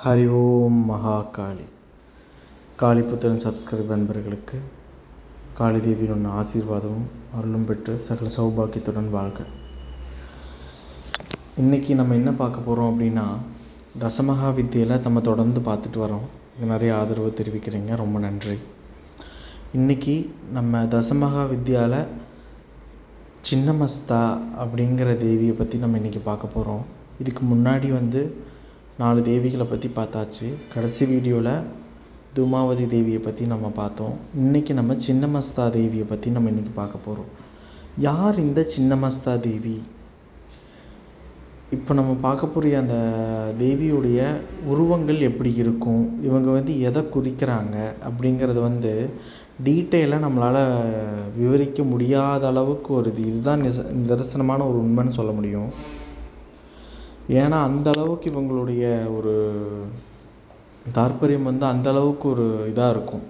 ஹரி ஓம் Mahakali. காளிபுத்திரன் subscribe நண்பர்களுக்கு காளி தேவியின் ஆசீர்வாதமும் அருளும் பெற்று சகல சௌபாக்கியத்துடன் வாழ்க. இன்றைக்கி நம்ம என்ன பார்க்க போகிறோம் அப்படின்னா, தசமகா வித்தியில் நம்ம தொடர்ந்து பார்த்துட்டு வரோம். நிறைய ஆதரவு தெரிவிக்கிறீங்க, ரொம்ப நன்றி. இன்றைக்கி நம்ம தசமகா வித்தியாவில் சின்னமஸ்தா அப்படிங்கிற தேவியை பற்றி நம்ம இன்றைக்கி பார்க்க போகிறோம். இதுக்கு முன்னாடி 4 தேவிகளை பற்றி பார்த்தாச்சு. கடைசி வீடியோவில் தூமாவதி தேவியை பற்றி நம்ம பார்த்தோம். இன்றைக்கி நம்ம சின்னமஸ்தா தேவியை பற்றி நம்ம இன்றைக்கி பார்க்க போகிறோம். யார் இந்த சின்னமஸ்தா தேவி? இப்போ நம்ம பார்க்க போகிற அந்த தேவியுடைய உருவங்கள் எப்படி இருக்கும், இவங்க எதை குறிக்கிறாங்க அப்படிங்கிறது டீட்டெயிலாக நம்மளால் விவரிக்க முடியாத அளவுக்கு ஒரு இதுதான் நிதர்சனமான ஒரு உண்மைன்னு சொல்ல முடியும். ஏன்னா அந்த அளவுக்கு இவங்களுடைய ஒரு தாற்பயம் அந்த அளவுக்கு ஒரு இதாக இருக்கும்.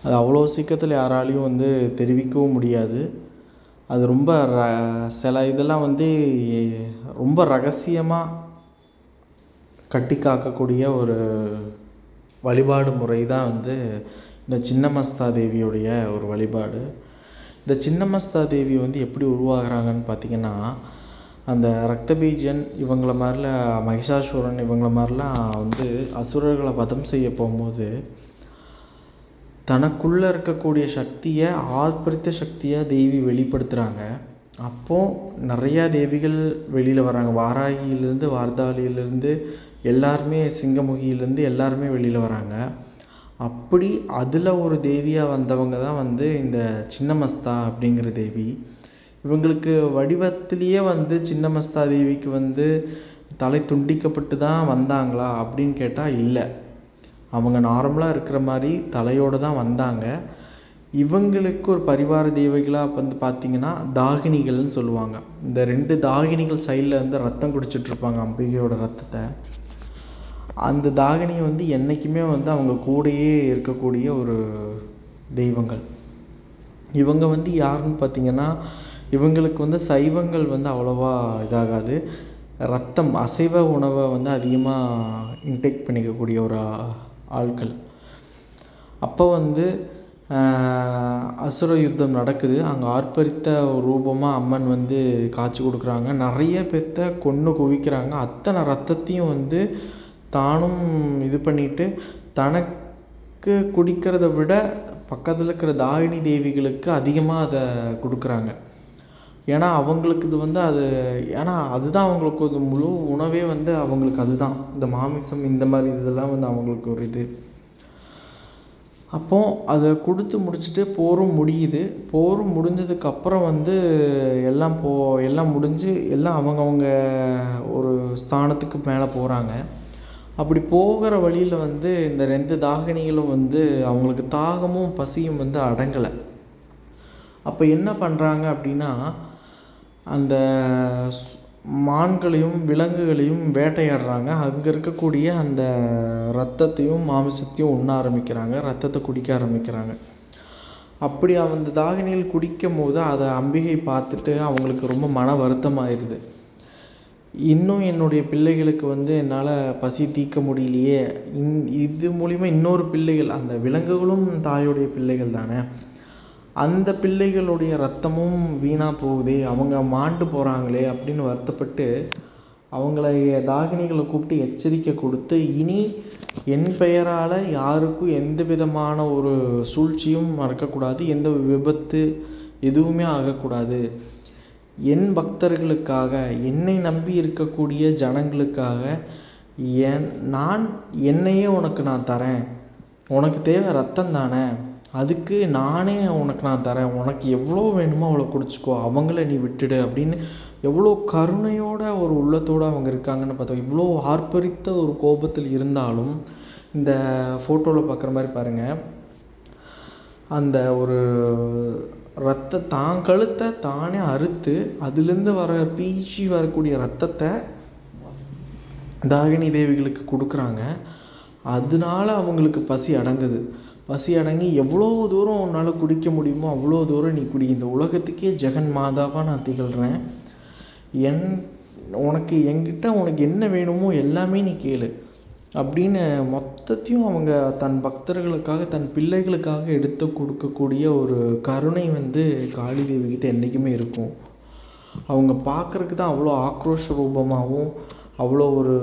அது அவ்வளோ சீக்கிரத்தில் யாராலையும் தெரிவிக்கவும் முடியாது. அது ரொம்ப சில இதெல்லாம் ரொம்ப ரகசியமாக கட்டி காக்கக்கூடிய ஒரு வழிபாடு முறை தான் இந்த சின்னமஸ்தா தேவியுடைய ஒரு வழிபாடு. இந்த சின்னமஸ்தா தேவி எப்படி உருவாகிறாங்கன்னு பார்த்திங்கன்னா, அந்த ரக்தபீஜன் இவங்கள மாதிரிலாம், மகிஷாசுரன் இவங்கள மாதிரிலாம் அசுரர்களை வதம் செய்ய போகும்போது தனக்குள்ளே இருக்கக்கூடிய சக்தியை, ஆர்ப்பரித்த சக்தியை தேவி வெளிப்படுத்துகிறாங்க. அப்போது நிறையா தேவிகள் வெளியில் வராங்க. வாராகியிலேருந்து, வார்தாளியிலேருந்து, எல்லாருமே, சிங்கமுகியிலேருந்து எல்லாருமே வெளியில் வராங்க. அப்படி அதில் ஒரு தேவியாக வந்தவங்க தான் இந்த சின்னமஸ்தா அப்படிங்கிற தேவி. இவங்களுக்கு வடிவத்திலேயே சின்னமஸ்தா தேவிக்கு தலை துண்டிக்கப்பட்டு தான் வந்தாங்களா அப்படின்னு கேட்டால் இல்லை. அவங்க நார்மலாக இருக்கிற மாதிரி தலையோடு தான் வந்தாங்க. இவங்களுக்கு ஒரு பரிவார தேவிகளாக பார்த்திங்கன்னா தாகினிகள்னு சொல்லுவாங்க. இந்த 2 தாகினிகள் சைடில் ரத்தம் குடிச்சிட்ருப்பாங்க, அம்பிகையோட ரத்தத்தை. அந்த தாகினி என்றைக்குமே அவங்க கூடையே இருக்கக்கூடிய ஒரு தெய்வங்கள். இவங்க யாருன்னு பார்த்திங்கன்னா, இவங்களுக்கு சைவங்கள் அவ்வளோவா இதாகாது. ரத்தம், அசைவ உணவை அதிகமாக இன்டேக் பண்ணிக்கக்கூடிய ஒரு ஆட்கள். அப்போ அசுர யுத்தம் நடக்குது. அங்கே ஆர்ப்பரித்த ஒரு ரூபமாக அம்மன் காட்சி கொடுக்குறாங்க. நிறைய பேர்த்த கொன்று குவிக்கிறாங்க. அத்தனை ரத்தத்தையும் தானும் இது பண்ணிவிட்டு தனக்கு குடிக்கிறத விட பக்கத்தில் இருக்கிற தாகினி தேவிகளுக்கு அதிகமாக அதை கொடுக்குறாங்க. ஏன்னா அவங்களுக்கு இது அது, ஏன்னா அதுதான் அவங்களுக்கு ஒரு முழு உணவே அவங்களுக்கு அதுதான். இந்த மாமிசம் இந்த மாதிரி இதெல்லாம் அவங்களுக்கு ஒரு இது. அப்போது அதை கொடுத்து முடிச்சுட்டு போரும் முடியுது. போரும் முடிஞ்சதுக்கப்புறம் எல்லாம் முடிஞ்சு எல்லாம் அவங்கவுங்க ஒரு ஸ்தானத்துக்கு மேலே போகிறாங்க. அப்படி போகிற வழியில் இந்த 2 தாகினிகளும் அவங்களுக்கு தாகமும் பசியும் அடங்கலை. அப்போ என்ன பண்ணுறாங்க அப்படின்னா, அந்த மான்களையும் விலங்குகளையும் வேட்டையாடுறாங்க. அங்கே இருக்கக்கூடிய அந்த ரத்தத்தையும் மாமிசத்தையும் உண்ண ஆரம்பிக்கிறாங்க, ரத்தத்தை குடிக்க ஆரம்பிக்கிறாங்க. அப்படி அந்த தாகினிகள் குடிக்கும் போது அதை அம்பிகை பார்த்துட்டு அவங்களுக்கு ரொம்ப மன வருத்தமாயிருது. இன்னும் என்னுடைய பிள்ளைகளுக்கு என்னால் பசி தீர்க்க முடியலையே, இது மூலிமா இன்னொரு பிள்ளைகள், அந்த விலங்குகளும் தாயுடைய பிள்ளைகள் தானே, அந்த பிள்ளைகளுடைய ரத்தமும் வீணாக போகுதே, அவங்க மாண்டு போகிறாங்களே அப்படின்னு வருத்தப்பட்டு அவங்கள தாகினிகளை கூப்பிட்டு எச்சரிக்கை கொடுத்து, இனி என் பெயரால் யாருக்கும் எந்த விதமான ஒரு சூழ்ச்சியும் நடக்கக்கூடாது, எந்த விபத்து எதுவுமே ஆகக்கூடாது, என் பக்தர்களுக்காக, என்னை நம்பி இருக்கக்கூடிய ஜனங்களுக்காக நான் என்னையே உனக்கு நான் தரேன், உனக்கு தேவை ரத்தம் தானே, அதுக்கு நானே உனக்கு நான் தரேன், உனக்கு எவ்வளோ வேணுமோ அவ்வளோ குடிச்சிக்கோ, அவங்கள நீ விட்டுடு அப்படின்னு எவ்வளோ கருணையோட ஒரு உள்ளத்தோடு அவங்க இருக்காங்கன்னு பார்த்தோம். இவ்வளோ ஆர்ப்பரித்த ஒரு கோபத்தில் இருந்தாலும் இந்த ஃபோட்டோவில் பார்க்குற மாதிரி பாருங்கள், அந்த ஒரு கழுத்தை தானே அறுத்து அதுலேருந்து பீச்சி வரக்கூடிய ரத்தத்தை தாகினி தேவிகளுக்கு கொடுக்குறாங்க. அதனால அவங்களுக்கு பசி அடங்குது. பசி அடங்கி எவ்வளோ தூரம் உன்னால் குடிக்க முடியுமோ அவ்வளோ தூரம் நீ குடி, இந்த உலகத்துக்கே ஜெகன் மாதாவாக நான் திகழ்கிறேன், உனக்கு என்கிட்ட உனக்கு என்ன வேணுமோ எல்லாமே நீ கேளு, அப்படின்னு மொத்தத்தையும் அவங்க தன் பக்தர்களுக்காக, தன் பிள்ளைகளுக்காக எடுத்து கொடுக்கக்கூடிய ஒரு கருணை வந்து காளி தேவிக்கிட்ட என்றைக்குமே இருக்கும். அவங்க பார்க்குறக்கு தான் அவ்வளோ ஆக்ரோஷ ரூபமாகவும், அவ்வளோ ஒரு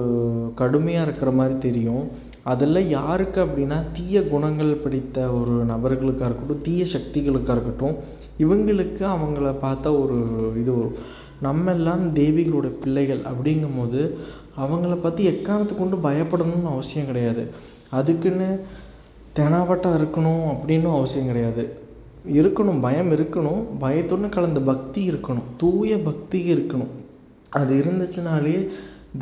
கடுமையாக இருக்கிற மாதிரி தெரியும். அதெல்லாம் யாருக்கு அப்படின்னா, தீய குணங்கள் பிடித்த ஒரு நபர்களுக்காக இருக்கட்டும், தீய சக்திகளுக்காக இருக்கட்டும், இவங்களுக்கு அவங்கள பார்த்தா ஒரு இது வரும். நம்ம எல்லாம் தேவிகளோட பிள்ளைகள் அப்படிங்கும்போது அவங்கள பற்றி எக்காரணத்தை கொண்டு பயப்படணும்னு அவசியம் கிடையாது. அதுக்குன்னு தெனாவட்டாக இருக்கணும் அப்படின்னும் அவசியம் கிடையாது. இருக்கணும், பயம் இருக்கணும், பயத்துடன் கலந்த பக்தி இருக்கணும், தூய பக்தி இருக்கணும். அது இருந்துச்சுனாலே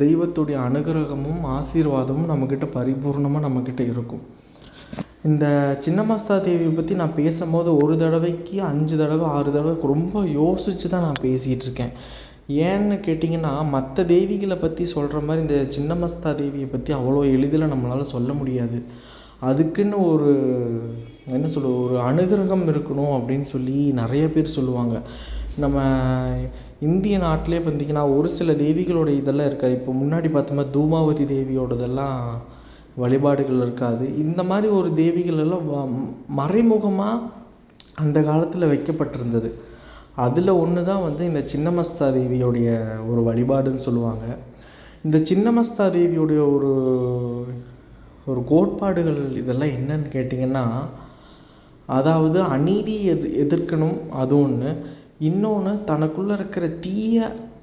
தெய்வத்துடைய அனுகிரகமும் ஆசீர்வாதமும் நம்மக்கிட்ட பரிபூர்ணமாக நம்மக்கிட்ட இருக்கும். இந்த சின்னமஸ்தா தேவியை பற்றி நான் பேசும்போது ஒரு தடவைக்கு 5 தடவை 6 தடவை ரொம்ப யோசித்து தான் நான் பேசிகிட்டு இருக்கேன். ஏன்னு கேட்டிங்கன்னா, மற்ற தேவிகளை பற்றி சொல்கிற மாதிரி இந்த சின்னமஸ்தா தேவியை பற்றி அவ்வளோ எளிதில் நம்மளால் சொல்ல முடியாது. அதுக்குன்னு ஒரு என்ன சொல்கிறது, ஒரு அனுகிரகம் இருக்கணும் அப்படின்னு சொல்லி நிறைய பேர் சொல்லுவாங்க. நம்ம இந்திய நாட்டிலே பார்த்திங்கன்னா ஒரு சில தேவிகளோட இதெல்லாம் இருக்காது. இப்போ முன்னாடி பார்த்தோம்னா தூமாவதி தேவியோடதெல்லாம் வழிபாடுகள் இருக்காது. இந்த மாதிரி ஒரு தேவிகள் எல்லாம் மறைமுகமாக அந்த காலத்தில் வைக்கப்பட்டிருந்தது. அதில் ஒன்று தான் வந்து இந்த சின்னமஸ்தா தேவியோடைய ஒரு வழிபாடுன்னு சொல்லுவாங்க. இந்த சின்னமஸ்தா தேவியோடைய ஒரு கோட்பாடுகள் இதெல்லாம் என்னன்னு கேட்டிங்கன்னா, அதாவது அநீதியை எதிர்க்கணும், அது ஒன்று. இன்னொன்று, தனக்குள்ளே இருக்கிற தீய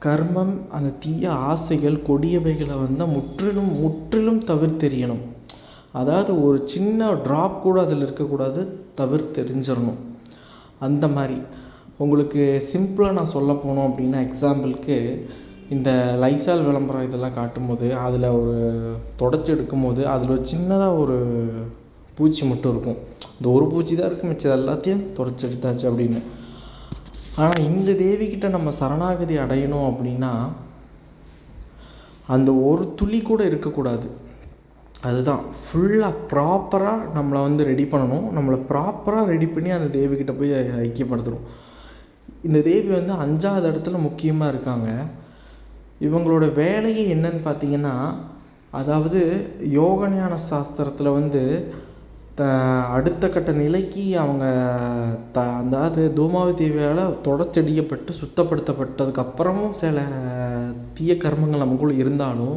கர்மம், அந்த தீய ஆசைகள், கொடியவைகளை வந்து முற்றிலும் முற்றிலும் தவிர்த்தெறியணும். அதாவது ஒரு சின்ன ட்ராப் கூட அதில் இருக்கக்கூடாது, தவிர்த்தெறிஞ்சிடணும். அந்த மாதிரி உங்களுக்கு சிம்பிளாக நான் சொல்ல போனோம் அப்படின்னா, எக்ஸாம்பிளுக்கு இந்த லைசால் விளம்பரம் இதெல்லாம் காட்டும்போது அதில் ஒரு தொடச்சி எடுக்கும்போது அதில் ஒரு சின்னதாக ஒரு பூச்சி மட்டும் இருக்கும். இந்த ஒரு பூச்சி தான் இருக்கும், மிச்சம் எல்லாத்தையும் தொடச்சி எடுத்தாச்சு அப்படின்னு. ஆனால் இந்த தேவிக்கிட்ட நம்ம சரணாகதி அடையணும் அப்படின்னா அந்த ஒரு துளி கூட இருக்கக்கூடாது. அதுதான் ஃபுல்லாக ப்ராப்பராக நம்மளை வந்து ரெடி பண்ணணும். நம்மளை ப்ராப்பராக ரெடி பண்ணி அந்த தேவிக்கிட்ட போய் ஐக்கியப்படுத்தணும். இந்த தேவி வந்து 5வது இடத்துல முக்கியமாக இருக்காங்க. இவங்களோட வேலையே என்னன்னு பார்த்தீங்கன்னா, அதாவது யோகஞான சாஸ்திரத்தில் வந்து அடுத்த கட்ட நிலைக்கு அவங்க அதாவது தூமாவதி தேவியால் தொடச்செடியப்பட்டு சுத்தப்படுத்தப்பட்டதுக்கப்புறமும் சில தீய கர்மங்கள் நமக்குள்ளே இருந்தாலும்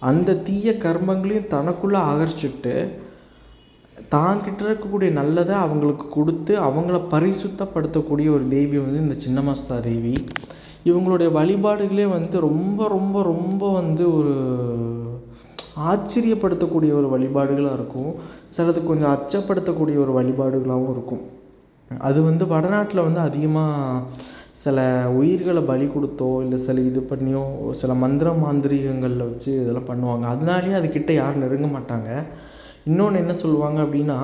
அந்த தீய கர்மங்களையும் தனக்குள்ளே அகர்ச்சிட்டு தாங்கிட்ட இருக்கக்கூடிய நல்லதை அவங்களுக்கு கொடுத்து அவங்கள பரிசுத்தப்படுத்தக்கூடிய ஒரு தேவி வந்து இந்த சின்னமஸ்தா தேவி. இவங்களுடைய வழிபாடுகளே வந்து ரொம்ப ரொம்ப ரொம்ப வந்து ஒரு ஆச்சரியப்படுத்தக்கூடிய ஒரு வழிபாடுகளாக இருக்கும். சிலது கொஞ்சம் அச்சப்படுத்தக்கூடிய ஒரு வழிபாடுகளாகவும் இருக்கும். அது வந்து வடநாட்டில் வந்து அதிகமாக சில உயிர்களை பலி கொடுத்தோ இல்லை சில இது பண்ணியோ சில மந்திர மாந்திரிகங்களில் வச்சு இதெல்லாம் பண்ணுவாங்க. அதனாலேயே அதுக்கிட்ட யாரும் நெருங்க மாட்டாங்க. இன்னொன்று என்ன சொல்லுவாங்க அப்படின்னா,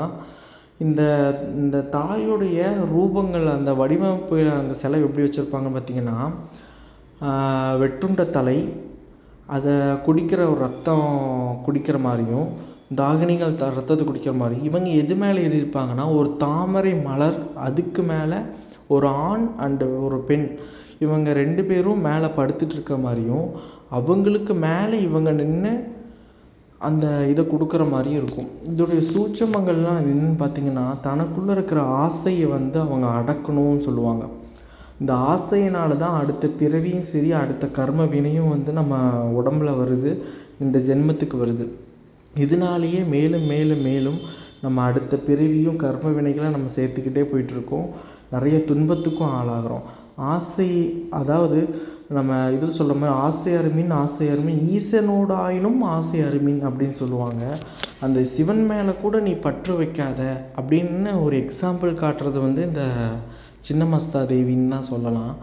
இந்த இந்த தாயோடைய ரூபங்கள் அந்த வடிவமைப்பு அந்த சிலை எப்படி வச்சுருப்பாங்க பார்த்திங்கன்னா, வெட்டுண்ட தலை, அதை குடிக்கிற ஒரு ரத்தம் குடிக்கிற மாதிரியும், தாகினிகள் ரத்தத்தை குடிக்கிற மாதிரி, இவங்க எது மேலே எழுதியிருப்பாங்கன்னா ஒரு தாமரை மலர், அதுக்கு மேலே ஒரு ஆண் அண்டு ஒரு பெண், இவங்க 2 பேரும் மேலே படுத்துட்ருக்க மாதிரியும், அவங்களுக்கு மேலே இவங்க நின்று அந்த இதை கொடுக்குற மாதிரியும் இருக்கும். இதோடைய சூட்சமங்கள்லாம் என்னன்னு பார்த்திங்கன்னா, தனக்குள்ளே இருக்கிற ஆசையை வந்து அவங்க அடக்கணும்னு சொல்லுவாங்க. இந்த ஆசையினால தான் அடுத்த பிறவியும் சரி அடுத்த கர்ம வினையும் வந்து நம்ம உடம்புல வருது, இந்த ஜென்மத்துக்கு வருது. இதனாலேயே மேலும் மேலும் மேலும் நம்ம அடுத்த பிறவியும் கர்ம வினைகளை நம்ம சேர்த்துக்கிட்டே போயிட்டுருக்கோம். நிறைய துன்பத்துக்கும் ஆளாகிறோம். ஆசை, அதாவது நம்ம இதில் சொல்கிற மாதிரி ஆசை அருமின் ஆசை அருமின் ஈசனோட ஆயினும் ஆசை அருமின் அப்படின்னு சொல்லுவாங்க. அந்த சிவன் மேலே கூட நீ பற்று வைக்காத அப்படின்னு ஒரு எக்ஸாம்பிள் காட்டுறது வந்து இந்த சின்னமஸ்தா தேவின்னு தான் சொல்லலாம்.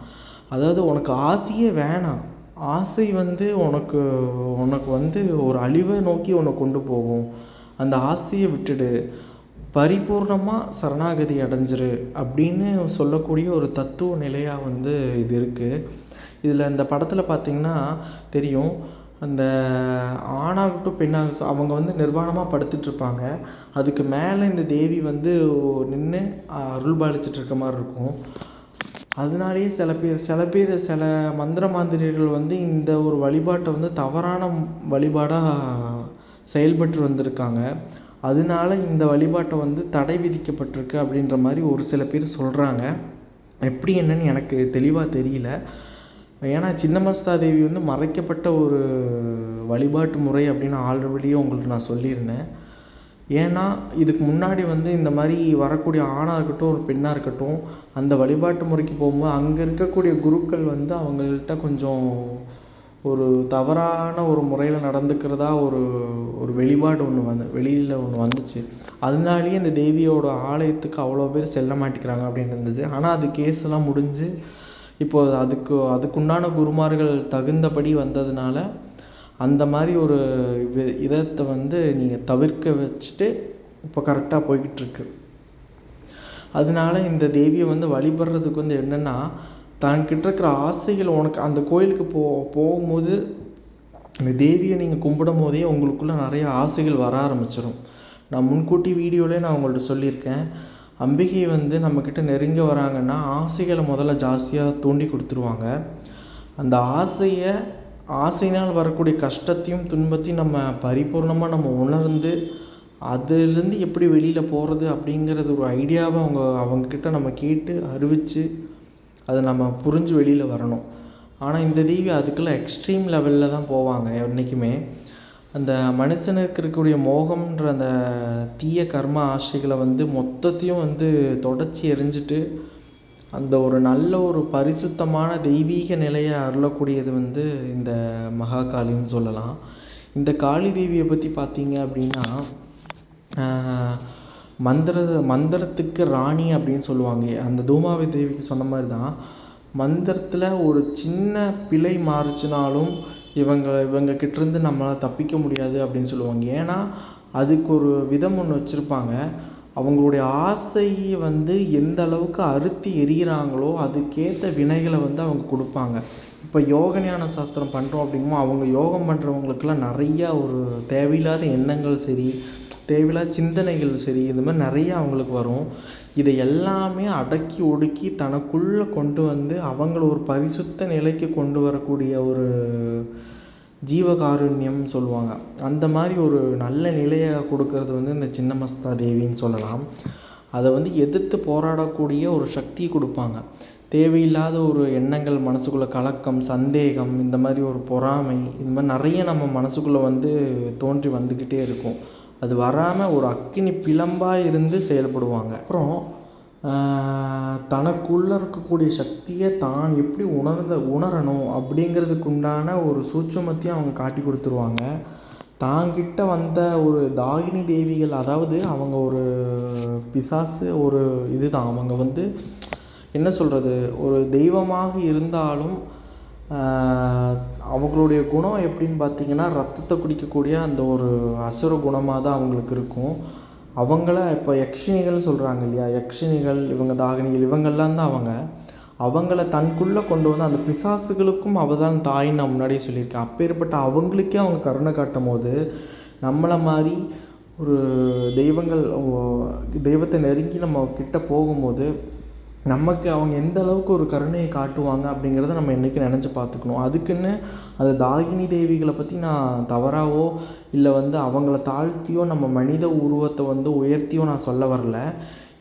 அதாவது உனக்கு ஆசையே வேணாம், ஆசை வந்து உனக்கு வந்து ஒரு அழிவை நோக்கி உன்னை கொண்டு போகும். அந்த ஆசையை விட்டுடு, பரிபூர்ணமாக சரணாகதி அடைஞ்சிரு அப்படின்னு சொல்லக்கூடிய ஒரு தத்துவ நிலையாக வந்து இது இருக்குது. இதில் இந்த படத்தில் பார்த்திங்கன்னா தெரியும், அந்த ஆணாகட்டும் பெண்ணாகட்டும் அவங்க வந்து நிர்வாணமாக படுத்துட்ருப்பாங்க. அதுக்கு மேலே இந்த தேவி வந்து நின்று அருள் பாலிச்சிட்டு இருக்க மாதிரி இருக்கும். அதனாலேயே சில மந்திர மாந்திரியர்கள் வந்து இந்த ஒரு வழிபாட்டை வந்து தவறான வழிபாடாக செயல்பட்டு வந்திருக்காங்க. அதனால இந்த வழிபாட்டை வந்து தடை விதிக்கப்பட்டிருக்கு அப்படின்ற மாதிரி ஒரு சில பேர் சொல்கிறாங்க. எப்படி என்னன்னு எனக்கு தெளிவாக தெரியல. ஏன்னா சின்னமஸ்தா தேவி வந்து மறைக்கப்பட்ட ஒரு வழிபாட்டு முறை அப்படின்னு ஆல்ரெடியே உங்களுக்கு நான் சொல்லியிருந்தேன். ஏன்னா இதுக்கு முன்னாடி வந்து இந்த மாதிரி வரக்கூடிய ஆணாக இருக்கட்டும் ஒரு பெண்ணாக இருக்கட்டும் அந்த வழிபாட்டு முறைக்கு போகும்போது அங்கே இருக்கக்கூடிய குருக்கள் வந்து அவங்கள்ட்ட கொஞ்சம் ஒரு தவறான ஒரு முறையில் நடந்துக்கிறதா ஒரு ஒரு வெளிப்பாடு வெளியில் ஒன்று வந்துச்சு. அதனாலேயே இந்த தேவியோட ஆலயத்துக்கு அவ்வளோ பேர் செல்ல மாட்டேங்கிறாங்க அப்படின்னு இருந்தது. ஆனால் அது கேஸெல்லாம் முடிஞ்சு இப்போது அதுக்குண்டான குருமார்கள் தகுந்தபடி வந்ததுனால அந்த மாதிரி ஒரு இதத்தை வந்து நீங்கள் தவிர்க்க வச்சுட்டு இப்போ கரெக்டாக போய்கிட்டுருக்கு. அதனால இந்த தேவியை வந்து வழிபடுறதுக்கு வந்து என்னென்னா, தன்கிட்ட இருக்கிற ஆசைகள் உனக்கு அந்த கோயிலுக்கு போகும்போது இந்த தேவியை நீங்கள் கும்பிடும் போதே உங்களுக்குள்ளே நிறைய ஆசைகள் வர ஆரம்பிச்சிடும். நான் முன்கூட்டி வீடியோவிலே நான் உங்கள்கிட்ட சொல்லியிருக்கேன். அம்பிகை வந்து நம்மக்கிட்ட நெருங்கி வராங்கன்னா ஆசைகளை முதல்ல ஜாஸ்தியாக தூண்டி கொடுத்துருவாங்க. அந்த ஆசையினால் வரக்கூடிய கஷ்டத்தையும் துன்பத்தையும் நம்ம பரிபூர்ணமாக நம்ம உணர்ந்து அதுலேருந்து எப்படி வெளியில் போகிறது அப்படிங்கிறது ஒரு ஐடியாவை அவங்கக்கிட்ட நம்ம கேட்டு அறிவித்து அதை நம்ம புரிஞ்சு வெளியில் வரணும். ஆனால் இந்த தேவி அதுக்கெல்லாம் எக்ஸ்ட்ரீம் லெவலில் தான் போவாங்க. என்றைக்குமே அந்த மனுஷனுக்கு இருக்கக்கூடிய மோகம்ன்ற அந்த தீய கர்ம ஆசைகளை வந்து மொத்தத்தையும் வந்து தொடச்சி எறிஞ்சிட்டு அந்த ஒரு நல்ல ஒரு பரிசுத்தமான தெய்வீக நிலையை அருளக்கூடியது வந்து இந்த மகாகாளின்னு சொல்லலாம். இந்த காளி தேவியை பற்றி பார்த்தீங்க அப்படின்னா மந்திரத்துக்கு ராணி அப்படின்னு சொல்லுவாங்க. அந்த தூமாவி தேவிக்கு சொன்ன மாதிரி தான் மந்திரத்தில் ஒரு சின்ன பிழை மாறுச்சுனாலும் இவங்க கிட்டேருந்து நம்மளால் தப்பிக்க முடியாது அப்படின்னு சொல்லுவாங்க. ஏன்னா அதுக்கு ஒரு விதம் ஒன்று வச்சுருப்பாங்க. அவங்களுடைய ஆசையை வந்து எந்த அளவுக்கு அறுத்தி எறிகிறாங்களோ அதுக்கேற்ற வினைகளை வந்து அவங்க கொடுப்பாங்க. இப்போ யோகஞான சாஸ்திரம் பண்ணுறோம் அப்படிங்கும்போது அவங்க யோகம் பண்ணுறவங்களுக்கெல்லாம் நிறையா ஒரு தேவையில்லாத எண்ணங்கள் சரி, தேவையில்லாத சிந்தனைகள் சரி, இந்த மாதிரி நிறையா அவங்களுக்கு வரும். இதை எல்லாமே அடக்கி ஒடுக்கி தனக்குள்ளே கொண்டு வந்து அவங்கள ஒரு பரிசுத்த நிலைக்கு கொண்டு வரக்கூடிய ஒரு ஜீவகாருண்யம் சொல்லுவாங்க. அந்த மாதிரி ஒரு நல்ல நிலையை கொடுக்கறது வந்து இந்த சின்னமஸ்தா தேவின்னு சொல்லலாம். அதை வந்து எதிர்த்து போராடக்கூடிய ஒரு சக்தியை கொடுப்பாங்க. தேவையில்லாத ஒரு எண்ணங்கள் மனசுக்குள்ளே கலக்கம், சந்தேகம், இந்த மாதிரி ஒரு பொறாமை, இந்த மாதிரி நிறைய நம்ம மனசுக்குள்ளே வந்து தோன்றி வந்துக்கிட்டே இருக்கும். அது வராமல் ஒரு அக்கினி பிழம்பாக இருந்து செயல்படுவாங்க. அப்புறம் தனக்குள்ளே இருக்கக்கூடிய சக்தியை தான் எப்படி உணரணும் அப்படிங்கிறதுக்கு உண்டான ஒரு சூட்சுமத்தையும் அவங்க காட்டி கொடுத்துருவாங்க. தாங்கிட்ட வந்த ஒரு தாகினி தேவிகள், அதாவது அவங்க ஒரு பிசாசு ஒரு இதுதான். அவங்க வந்து என்ன சொல்கிறது, ஒரு தெய்வமாக இருந்தாலும் அவங்களுடைய குணம் எப்படின்னு பார்த்திங்கன்னா ரத்தத்தை குடிக்கக்கூடிய அந்த ஒரு அசுர குணமாக தான் அவங்களுக்கு இருக்கும். அவங்கள இப்போ யக்ஷினிகள் சொல்கிறாங்க இல்லையா, யக்ஷினிகள், இவங்க தாகினிகள், இவங்கெல்லாம் தான் அவங்கள தனக்குள்ளே கொண்டு வந்து அந்த பிசாசுகளுக்கும் அவள் தான் தாயின்னு நான் முன்னாடியே சொல்லியிருக்கேன். அப்பேற்பட்ட அவங்களுக்கே அவங்க கருணை காட்டும் போது நம்மளை மாதிரி ஒரு தெய்வத்தை நெருங்கி நம்ம கிட்ட போகும்போது நமக்கு அவங்க எந்த அளவுக்கு ஒரு கருணையை காட்டுவாங்க அப்படிங்கிறத நம்ம என்றைக்கும் நினச்சி பார்த்துக்கணும். அதுக்குன்னு அந்த தாகினி தேவிகளை பற்றி நான் தவறாவோ இல்லை வந்து அவங்கள தாழ்த்தியோ நம்ம மனித உருவத்தை வந்து உயர்த்தியோ நான் சொல்ல வரல.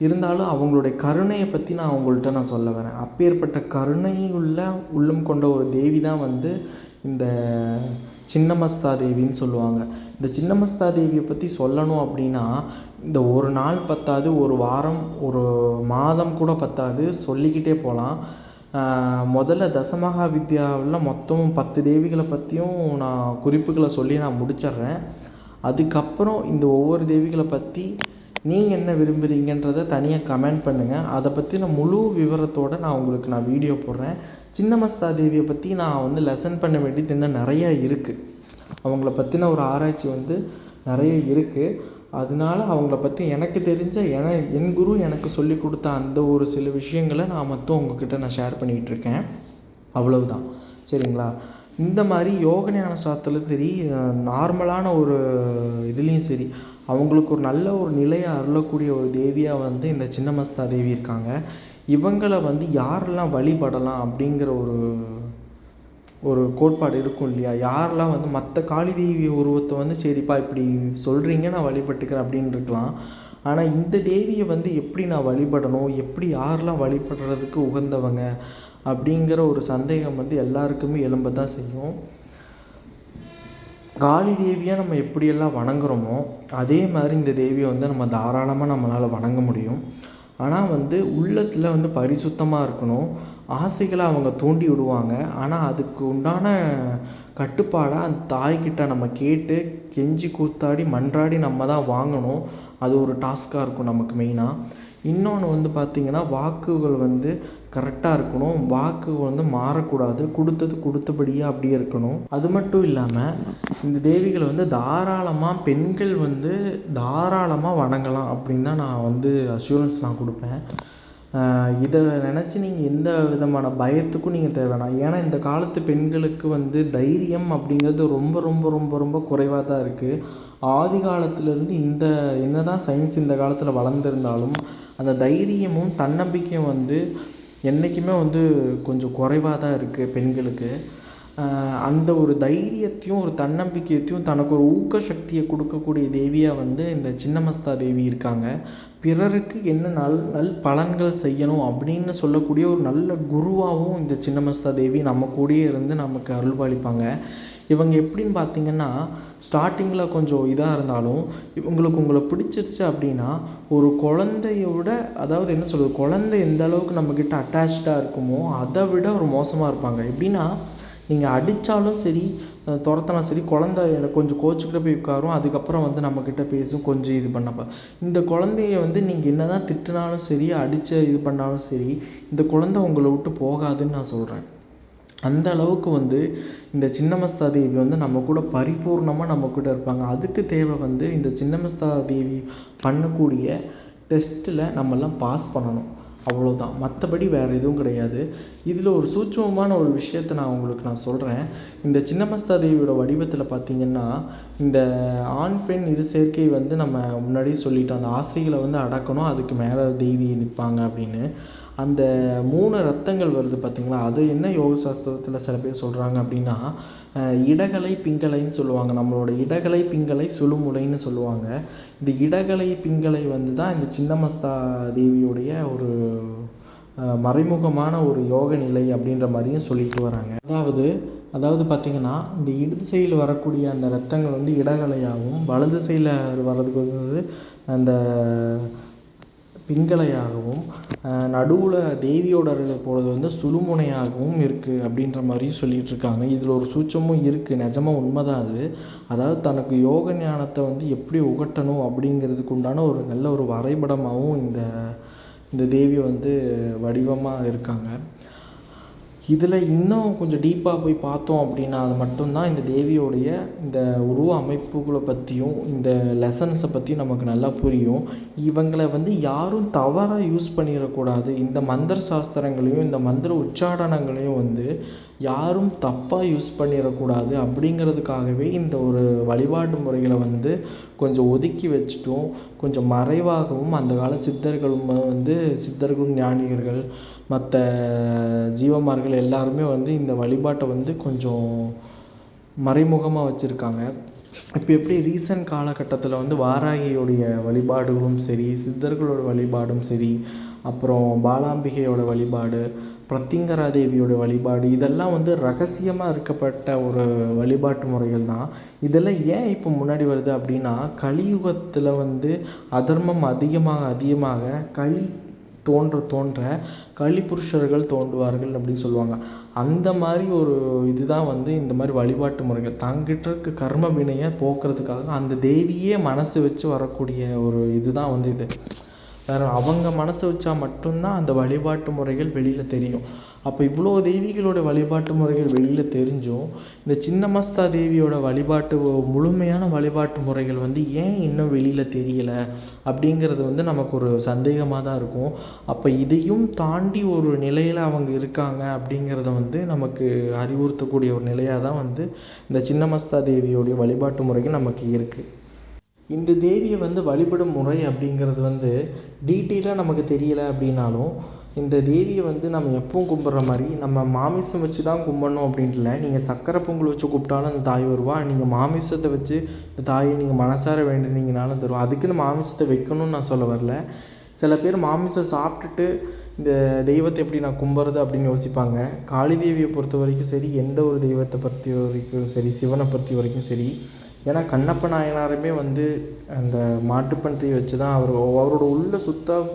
இருந்தாலும் அவங்களுடைய கருணையை பற்றி நான் அவங்கள்ட்ட சொல்ல வரேன். அப்பேற்பட்ட கருணையுள்ள உள்ளம் கொண்ட ஒரு தேவி தான் வந்து இந்த சின்னமஸ்தா தேவின்னு சொல்லுவாங்க. இந்த சின்னமஸ்தா தேவியை பற்றி சொல்லணும் அப்படின்னா இந்த ஒரு நாள் பத்தாது, ஒரு வாரம், ஒரு மாதம் கூட பத்தாது, சொல்லிக்கிட்டே போகலாம். முதல்ல தசமகா வித்யாவில் மொத்தம் 10 தேவிகளை பற்றியும் நான் குறிப்புகளை சொல்லி நான் முடிச்சிட்றேன். அதுக்கப்புறம் இந்த ஒவ்வொரு தேவிகளை பற்றி நீங்கள் என்ன விரும்புகிறீங்கன்றதை தனியாக கமெண்ட் பண்ணுங்கள். அதை பற்றின முழு விவரத்தோடு நான் வீடியோ போடுறேன். சின்னமஸ்தா தேவியை பற்றி நான் வந்து லெசன் பண்ண வேண்டியது இன்னும் நிறையா இருக்குது. அவங்கள பற்றின ஒரு ஆராய்ச்சி வந்து நிறைய இருக்குது. அதனால அவங்கள பற்றி எனக்கு தெரிஞ்ச என் குரு எனக்கு சொல்லி கொடுத்த அந்த ஒரு சில விஷயங்களை நான் மட்டும் உங்ககிட்ட நான் ஷேர் பண்ணிகிட்ருக்கேன். அவ்வளவுதான், சரிங்களா? இந்த மாதிரி யோகஞான சாஸ்திரத்துலையும் சரி, நார்மலான ஒரு இதுலேயும் சரி, அவங்களுக்கு ஒரு நல்ல ஒரு நிலையை அருளக்கூடிய ஒரு தேவியாக வந்து இந்த சின்னமஸ்தா தேவி இருக்காங்க. இவங்களை வந்து யாரெல்லாம் வழிபடலாம் அப்படிங்கிற ஒரு கோட்பாடு இருக்கும் இல்லையா? யாரெல்லாம் வந்து மற்ற காளி தேவி உருவத்தை வந்து சரிப்பா இப்படி சொல்கிறீங்க நான் வழிபட்டுக்கிறேன் அப்படின்னு இருக்கலாம். ஆனால் இந்த தேவியை வந்து எப்படி நான் வழிபடணும், எப்படி யாரெல்லாம் வழிபடுறதுக்கு உகந்தவங்க அப்படிங்கிற ஒரு சந்தேகம் வந்து எல்லாருக்குமே எழும்ப தான் செய்யும். காளி தேவியாக நம்ம எப்படியெல்லாம் வணங்குறோமோ அதே மாதிரி இந்த தேவியை வந்து நம்ம தாராளமாக நம்மளால் வணங்க முடியும். ஆனால் வந்து உள்ளத்தில் வந்து பரிசுத்தமாக இருக்கணும். ஆசைகளை அவங்க தூண்டி விடுவாங்க. ஆனால் அதுக்கு உண்டான கட்டுப்பாடை அந்த தாய்கிட்ட நம்ம கேட்டு கெஞ்சி கூத்தாடி மன்றாடி நம்ம தான் வாங்கணும். அது ஒரு டாஸ்க்காக இருக்கும் நமக்கு மெயினாக. இன்னொன்று வந்து பார்த்திங்கன்னா, வாக்குகள் வந்து கரெக்டாக இருக்கணும். வாக்கு வந்து மாறக்கூடாது. கொடுத்தது கொடுத்தபடியே அப்படியே இருக்கணும். அது மட்டும் இல்லாமல் இந்த தேவிகளை வந்து தாராளமாக பெண்கள் வந்து தாராளமாக வணங்கலாம் அப்படின்னு தான் நான் வந்து அஷ்யூரன்ஸ் நான் கொடுப்பேன். இதை நினச்சி நீங்கள் எந்த விதமான பயத்துக்கும் நீங்கள் தேவைன்னா, ஏன்னா இந்த காலத்து பெண்களுக்கு வந்து தைரியம் அப்படிங்கிறது ரொம்ப ரொம்ப ரொம்ப ரொம்ப குறைவாக தான் இருக்குது. ஆதி காலத்துலேருந்து இந்த என்ன தான் சயின்ஸ் இந்த காலத்தில் வளர்ந்துருந்தாலும் அந்த தைரியமும் தன்னம்பிக்கையும் வந்து என்றைக்குமே வந்து கொஞ்சம் குறைவாக தான் இருக்குது பெண்களுக்கு. அந்த ஒரு தைரியத்தையும் ஒரு தன்னம்பிக்கையத்தையும் தனக்கு ஒரு ஊக்க சக்தியை கொடுக்கக்கூடிய தேவியாக வந்து இந்த சின்னமஸ்தா தேவி இருக்காங்க. பிறருக்கு என்ன நல் பலன்கள் செய்யணும் அப்படின்னு சொல்லக்கூடிய ஒரு நல்ல குருவாகவும் இந்த சின்னமஸ்தா தேவி நம்ம கூடயே இருந்து நமக்கு அருள்பாலிப்பாங்க. இவங்க எப்படின்னு பார்த்திங்கன்னா, ஸ்டார்டிங்கில் கொஞ்சம் இதாக இருந்தாலும் உங்களை பிடிச்சிருச்சு அப்படின்னா ஒரு குழந்தையோட, அதாவது என்ன சொல்கிறது, குழந்தை எந்த அளவுக்கு நம்மக்கிட்ட அட்டாச்சாக இருக்குமோ அதை விட ஒரு மோசமாக இருப்பாங்க. எப்படின்னா, நீங்கள் அடித்தாலும் சரி துரத்தினா சரி குழந்தை எனக்கு கொஞ்சம் கோச்சுக்கிட்ட போய் உட்காரும். அதுக்கப்புறம் வந்து நம்மக்கிட்ட பேசும், கொஞ்சம் இது பண்ணப்போ. இந்த குழந்தைய வந்து நீங்கள் என்ன தான் திட்டினாலும் சரி அடித்து இது பண்ணாலும் சரி இந்த குழந்தை உங்களை விட்டு போகாதுன்னு நான் சொல்கிறேன். அந்த அளவுக்கு வந்து இந்த சின்னமஸ்தா தேவி வந்து நம்ம கூட பரிபூர்ணமாக நம்ம கூட இருப்பாங்க. அதுக்கு தேவை வந்து இந்த சின்னமஸ்தா தேவி பண்ணக்கூடிய டெஸ்ட்டில் நம்மெல்லாம் பாஸ் பண்ணணும், அவ்வளோதான். மற்றபடி வேறு எதுவும் கிடையாது. இதில் ஒரு சூட்சமமான ஒரு விஷயத்தை நான் சொல்கிறேன். இந்த சின்னமஸ்தா தேவியோட வடிவத்தில் பார்த்திங்கன்னா, இந்த ஆண் பெண் இரு சேர்க்கை வந்து நம்ம முன்னாடியே சொல்லிட்டோம். அந்த ஆசைகளை வந்து அடக்கணும், அதுக்கு மேலே தேவி நிற்பாங்க அப்படின்னு. அந்த 3 ரத்தங்கள் வருது பார்த்திங்களா, அது என்ன யோக சாஸ்திரத்தில் சில பேர் சொல்கிறாங்க அப்படின்னா, இடகலை பிங்கலைன்னு சொல்லுவாங்க. நம்மளோட இடகலை பிங்கலை சுழுமுனைன்னு சொல்லுவாங்க. இந்த இடகலை பிங்கலை வந்து தான் இந்த சின்னமஸ்தா தேவியுடைய ஒரு மறைமுகமான ஒரு யோக நிலை அப்படின்ற மாதிரியும் சொல்லிட்டு வராங்க. அதாவது பார்த்திங்கன்னா, இந்த இடது சைடில் வரக்கூடிய அந்த ரத்தங்கள் வந்து இடகலையாகவும் வலது சைடில் வர்றதுக்கு வந்து அந்த பிங்களையாகவும் நடுவில் தேவியோட போகிறது வந்து சுழுமுனையாகவும் இருக்குது அப்படின்ற மாதிரியும் சொல்லிகிட்ருக்காங்க. இதில் ஒரு சூட்சமும் இருக்குது, நிஜமாக உண்மைதான் அது. அதாவது தனக்கு யோக ஞானத்தை வந்து எப்படி உகட்டணும் அப்படிங்கிறதுக்கு உண்டான ஒரு நல்ல ஒரு வரைபடமாகவும் இந்த தேவி வந்து வடிவமாக இருக்காங்க. இதில் இன்னும் கொஞ்சம் டீப்பாக போய் பார்த்தோம் அப்படின்னா அது மட்டும்தான் இந்த தேவியோடைய இந்த உருவ அமைப்புகளை பற்றியும் இந்த லெசன்ஸை பற்றியும் நமக்கு நல்லா புரியும். இவங்களை வந்து யாரும் தவறாக யூஸ் பண்ணிடக்கூடாது. இந்த மந்திர சாஸ்திரங்களையும் இந்த மந்திர உச்சாடனங்களையும் வந்து யாரும் தப்பாக யூஸ் பண்ணிடக்கூடாது அப்படிங்கிறதுக்காகவே இந்த ஒரு வழிபாட்டு முறைகளை வந்து கொஞ்சம் ஒதுக்கி வச்சுட்டும் கொஞ்சம் மறைவாகவும் அந்த கால சித்தர்களும் ஞானிகர்கள் மற்ற ஜீவமார்கள் எல்லாருமே வந்து இந்த வழிபாட்டை வந்து கொஞ்சம் மறைமுகமாக வச்சுருக்காங்க. இப்போ எப்படி ரீசன்ட் காலகட்டத்தில் வந்து வாராகியோடைய வழிபாடுகளும் சரி, சித்தர்களோட வழிபாடும் சரி, அப்புறம் பாலாம்பிகையோட வழிபாடு, பிரத்திங்கரா தேவியோட வழிபாடு, இதெல்லாம் வந்து ரகசியமாக இருக்கப்பட்ட ஒரு வழிபாட்டு முறைகள் தான். இதெல்லாம் ஏன் இப்போ முன்னாடி வருது அப்படின்னா, கலியுகத்தில் வந்து அதர்மம் அதிகமாக களி தோன்ற கலிபுருஷர்கள் தோன்றுவார்கள் அப்படின்னு சொல்லுவாங்க. அந்த மாதிரி ஒரு இதுதான் வந்து இந்த மாதிரி வழிபாட்டு முறைகள். தங்கிட்ட இருக்க கர்ம வினையை போக்குறதுக்காக அந்த தேவியே மனசு வச்சு வரக்கூடிய ஒரு இதுதான் வந்து இது. வேறு அவங்க மனசு வச்சா மட்டும்தான் அந்த வழிபாட்டு முறைகள் வெளியில் தெரியும். அப்போ இவ்வளோ தெய்வீகளோட வழிபாட்டு முறைகள் வெளியில் தெரிஞ்சும் இந்த சின்னமஸ்தா தேவியோட முழுமையான வழிபாட்டு முறைகள் வந்து ஏன் இன்னும் வெளியில் தெரியலை அப்படிங்கிறது வந்து நமக்கு ஒரு சந்தேகமாக தான் இருக்கும். அப்போ இதையும் தாண்டி ஒரு நிலையில் அவங்க இருக்காங்க அப்படிங்கிறத வந்து நமக்கு அறிவுறுத்தக்கூடிய ஒரு நிலையாக தான் வந்து இந்த சின்னமஸ்தா தேவியோடைய வழிபாட்டு முறைகள் நமக்கு இருக்குது. இந்த தேவியை வந்து வழிபடும் முறை அப்படிங்கிறது வந்து டீட்டெயிலாக நமக்கு தெரியலை அப்படின்னாலும், இந்த தேவியை வந்து நம்ம எப்பவும் கும்பிட்ற மாதிரி நம்ம மாமிசம் வச்சு தான் கும்பிட்ணும் அப்படின்ட்டு இல்லை. நீங்கள் சக்கரை பொங்கல் வச்சு கூப்பிட்டாலும் அந்த தாய் வருவா. நீங்கள் மாமிசத்தை வச்சு இந்த தாயை நீங்கள் மனசார வேண்டினீங்கனாலும் தருவோம். அதுக்குன்னு மாமிசத்தை வைக்கணும்னு நான் சொல்ல வரல. சில பேர் மாமிசம் சாப்பிட்டுட்டு இந்த தெய்வத்தை எப்படி நான் கும்பிட்றது அப்படின்னு யோசிப்பாங்க. காளி தேவியை பொறுத்த வரைக்கும் சரி, எந்த ஒரு தெய்வத்தை பற்றி வரைக்கும் சரி, சிவனை பற்றி வரைக்கும் சரி, ஏன்னா கண்ணப்ப நாயனாருமே வந்து அந்த மாட்டுப்பன்றியை வச்சு தான் அவரோட உள்ள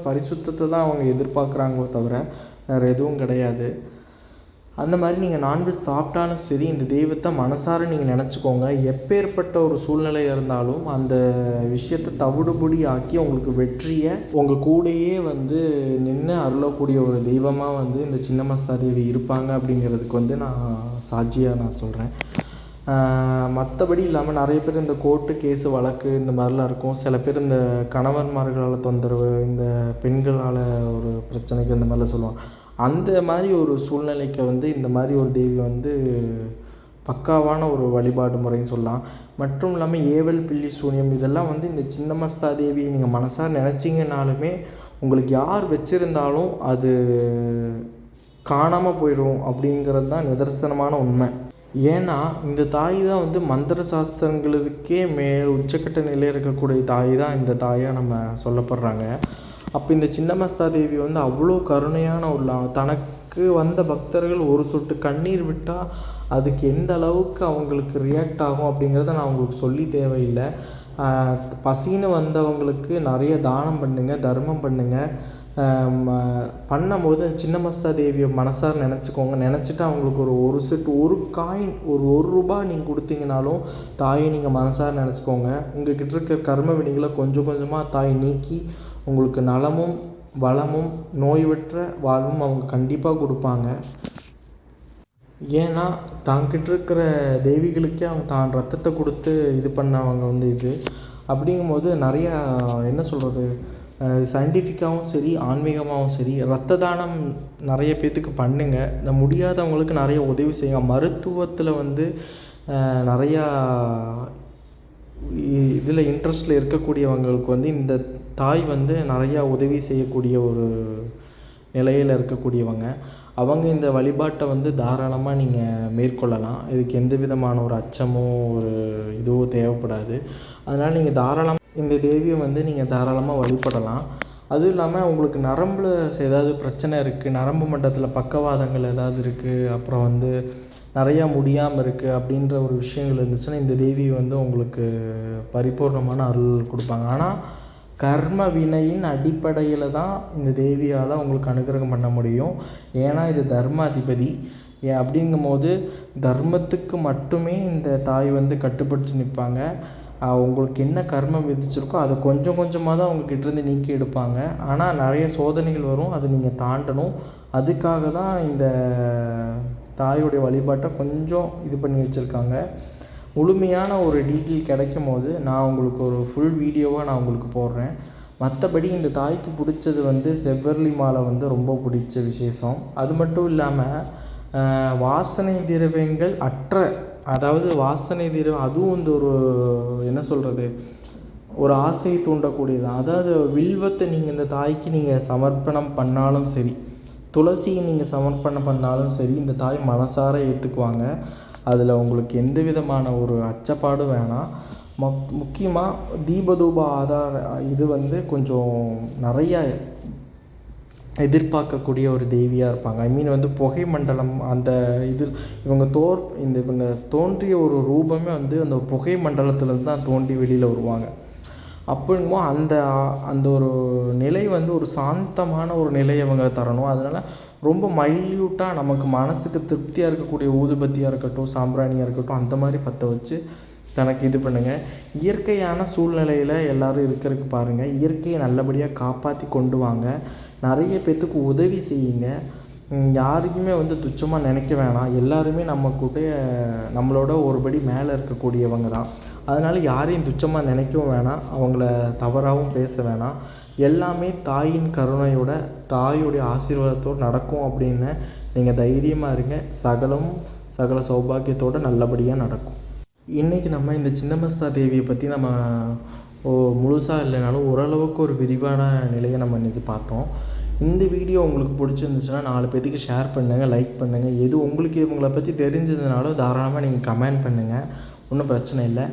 பரிசுத்தத்தை தான் அவங்க எதிர்பார்க்குறாங்களோ தவிர வேறு எதுவும் கிடையாது. அந்த மாதிரி நீங்கள் நான்வெஜ் சாப்பிட்டாலும் சரி, இந்த தெய்வத்தை மனசார நீங்கள் நினச்சிக்கோங்க. எப்பேற்பட்ட ஒரு சூழ்நிலை இருந்தாலும் அந்த விஷயத்தை தவிடுபொடி ஆக்கி உங்களுக்கு வெற்றியை உங்கள் கூடையே வந்து நின்று அருளக்கூடிய ஒரு தெய்வமாக வந்து இந்த சின்னமஸ்தா தேவி இருப்பாங்க அப்படிங்கிறதுக்கு வந்து நான் சாட்சியாக நான் சொல்கிறேன். மற்றபடி இல்லாமல் நிறைய பேர் இந்த கோர்ட்டு கேஸு வழக்கு இந்த மாதிரிலாம் இருக்கும். சில பேர் இந்த கணவன்மார்களால் தொந்தரவு, இந்த பெண்களால் ஒரு பிரச்சனைக்கு இந்த மாதிரிலாம் சொல்லுவாங்க. அந்த மாதிரி ஒரு சூழ்நிலைக்கு வந்து இந்த மாதிரி ஒரு தெய்வி வந்து பக்காவான ஒரு வழிபாடு முறைன்னு சொல்லலாம். மற்றும் இல்லாமல் ஏவல் பில்லி சூனியம் இதெல்லாம் வந்து இந்த சின்னமஸ்தா தேவியை நீங்கள் மனசார நினச்சிங்கனாலுமே உங்களுக்கு யார் வச்சுருந்தாலும் அது காணாமல் போயிடும் அப்படிங்கிறது தான் நிதர்சனமான உண்மை. ஏன்னா இந்த தாய் தான் வந்து மந்திர சாஸ்திரங்களுக்கே உச்சக்கட்ட நிலையில் இருக்கக்கூடிய தாய் தான் இந்த தாயாக நம்ம சொல்லப்படுறாங்க. அப்போ இந்த சின்னமஸ்தா தேவி வந்து அவ்வளோ கருணையான உள்ள தனக்கு வந்த பக்தர்கள் ஒரு சொட்டு கண்ணீர் விட்டால் அதுக்கு எந்த அளவுக்கு அவங்களுக்கு ரியாக்ட் ஆகும் அப்படிங்கிறத நான் உங்களுக்கு சொல்லி தேவையில்லை. பசின்னு வந்தவங்களுக்கு நிறைய தானம் பண்ணுங்கள், தர்மம் பண்ணுங்கள். பண்ணும்போது சின்னமஸ்தா தேவியை மனசார நினச்சிக்கோங்க. நினச்சிட்டு அவங்களுக்கு ஒரு செட் ஒரு காயின் ஒரு ரூபாய் நீங்கள் கொடுத்தீங்கனாலும் தாயை நீங்கள் மனசார நினச்சிக்கோங்க. உங்கள்கிட்ட இருக்கிற கர்ம வினைகளை கொஞ்சம் கொஞ்சமாக தாய் நீக்கி உங்களுக்கு நலமும் வளமும் நோய்வற்ற வாழ்வும் அவங்க கண்டிப்பாக கொடுப்பாங்க. ஏன்னா தாங்கிட்ட இருக்கிற தெய்விகளுக்கே அவங்க தான் ரத்தத்தை கொடுத்து இது பண்ணவங்க வந்து இது அப்படிங்கும்போது நிறையா என்ன சொல்கிறது, சயின்டிஃபிக்காகவும் சரி, ஆன்மீகமாகவும் சரி, ரத்த தானம் நிறைய பேர்த்துக்கு பண்ணுங்கள். இந்த முடியாதவங்களுக்கு நிறைய உதவி செய்யுங்க. மருத்துவத்தில் வந்து நிறையா இதில் இன்ட்ரெஸ்ட்டில் இருக்கக்கூடியவங்களுக்கு வந்து இந்த தாய் வந்து நிறையா உதவி செய்யக்கூடிய ஒரு நிலையில் இருக்கக்கூடியவங்க. அவங்க இந்த வழிபாட்டை வந்து தாராளமாக நீங்கள் மேற்கொள்ளலாம். இதுக்கு எந்த விதமான ஒரு அச்சமோ ஒரு இதுவோ தேவைப்படாது. அதனால் நீங்கள் தாராளமாக இந்த தேவியை வந்து நீங்கள் தாராளமாக வழிபடலாம். அதுவும் இல்லாமல் உங்களுக்கு நரம்பில் ஏதாவது பிரச்சனை இருக்குது, நரம்பு மண்டலத்தில் பக்கவாதங்கள் ஏதாவது இருக்குது, அப்புறம் வந்து நிறையா முடியாமல் இருக்குது அப்படின்ற ஒரு விஷயங்கள் இருந்துச்சுன்னா இந்த தேவி வந்து உங்களுக்கு பரிபூர்ணமான அருள் கொடுப்பாங்க. ஆனால் கர்ம வினையின் அடிப்படையில் தான் இந்த தேவியால் உங்களுக்கு அனுகிரகம் பண்ண முடியும். ஏன்னா இது தர்ம அதிபதி. அப்படிங்கும்போது தர்மத்துக்கு மட்டுமே இந்த தாய் வந்து கட்டுப்பட்டு நிற்பாங்க. உங்களுக்கு என்ன கர்மம் விதிச்சிருக்கோ அதை கொஞ்சம் கொஞ்சமாக தான் அவங்கக்கிட்டேருந்து நீக்கி எடுப்பாங்க. ஆனால் நிறைய சோதனைகள் வரும், அதை நீங்கள் தாண்டணும். அதுக்காக தான் இந்த தாயுடைய வழிபாட்டை கொஞ்சம் இது பண்ணி வச்சுருக்காங்க. முழுமையான ஒரு டீட்டெயில் கிடைக்கும் போது நான் உங்களுக்கு ஒரு ஃபுல் வீடியோவாக நான் உங்களுக்கு போடுறேன். மற்றபடி இந்த தாய்க்கு பிடிச்சது வந்து செவ்வரளி மாலை வந்து ரொம்ப பிடிச்ச விசேஷம். அது மட்டும் இல்லாமல் வாசனை திரவியங்கள் அதாவது வாசனை திரவியம் அதுவும் வந்து ஒரு என்ன சொல்கிறது, ஒரு ஆசையை தூண்டக்கூடியது. அதாவது வில்வத்தை நீங்கள் இந்த தாய்க்கு நீங்கள் சமர்ப்பணம் பண்ணாலும் சரி, துளசியை நீங்கள் சமர்ப்பணம் பண்ணாலும் சரி, இந்த தாய் மனசார ஏற்றுக்குவாங்க. அதில் உங்களுக்கு எந்த விதமான ஒரு அச்சப்பாடும் வேணாம். முக்கியமாக தீபதூப இது வந்து கொஞ்சம் நிறையா எதிர்பார்க்கக்கூடிய ஒரு தேவியாக இருப்பாங்க. வந்து புகை மண்டலம் அந்த இதில் இவங்க தோன்றிய ஒரு ரூபமே வந்து அந்த புகை மண்டலத்துலேருந்து தான் தோன்றி வெளியில் வருவாங்க. அப்படிங்கும்போது அந்த ஒரு நிலை வந்து ஒரு சாந்தமான ஒரு நிலையை அவங்க தரணும். அதனால் ரொம்ப மைல்யூட்டாக நமக்கு மனசுக்கு திருப்தியாக இருக்கக்கூடிய ஊதுபத்தியாக இருக்கட்டும், சாம்பிராணியாக இருக்கட்டும், அந்த மாதிரி பற்ற வச்சு தனக்கு இது பண்ணுங்கள். இயற்கையான சூழ்நிலையில் எல்லோரும் இருக்கிறதுக்கு பாருங்கள். இயற்கையை நல்லபடியாக காப்பாற்றி கொண்டு வாங்க. நிறைய பேர்த்துக்கு உதவி செய்யுங்க. யாருக்குமே வந்து துச்சமாக நினைக்க வேணாம். எல்லாருமே நம்மளோட ஒருபடி மேலே இருக்கக்கூடியவங்க தான். அதனால் யாரையும் துச்சமாக நினைக்கவும் வேணாம், அவங்கள தவறாகவும் பேச வேணாம். எல்லாமே தாயின் கருணையோட, தாயுடைய ஆசீர்வாதத்தோடு நடக்கும் அப்படின்னு நீங்கள் தைரியமாக இருங்க. சகல சௌபாக்கியத்தோடு நல்லபடியாக நடக்கும். இன்றைக்கி நம்ம இந்த சின்னமஸ்தா தேவியை பற்றி நம்ம முழுசாக இல்லைனாலும் ஓரளவுக்கு ஒரு விரிவான நிலையை நம்ம இன்றைக்கி பார்த்தோம். இந்த வீடியோ உங்களுக்கு பிடிச்சிருந்துச்சுன்னா 4 பேத்துக்கு ஷேர் பண்ணுங்கள், லைக் பண்ணுங்கள். எது உங்களுக்கு இவங்களை பற்றி தெரிஞ்சதுனாலும் தாராளமாக நீங்கள் கமெண்ட் பண்ணுங்கள், ஒன்றும் பிரச்சனை இல்லை.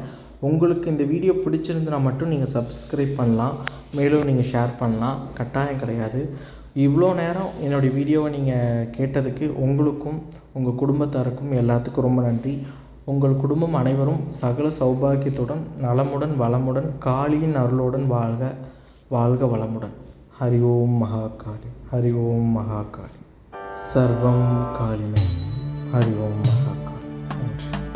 உங்களுக்கு இந்த வீடியோ பிடிச்சிருந்துன்னா மட்டும் நீங்கள் சப்ஸ்கிரைப் பண்ணலாம், மேலும் நீங்கள் ஷேர் பண்ணலாம், கட்டாயம் கிடையாது. இவ்வளோ நேரம் என்னுடைய வீடியோவை நீங்கள் கேட்டதுக்கு உங்களுக்கும் உங்கள் குடும்பத்தாருக்கும் எல்லாத்துக்கும் ரொம்ப நன்றி. உங்கள் குடும்பம் அனைவரும் சகல சௌபாக்கியத்துடன் நலமுடன் வளமுடன் காளியின் அருளுடன் வாழ்க. வாழ்க வளமுடன். ஹரி ஓம் மகாகாளி. ஹரி ஓம் மகாகாளி. சர்வம் காளிமே. ஹரி ஓம் மகாகாளி. நன்றி.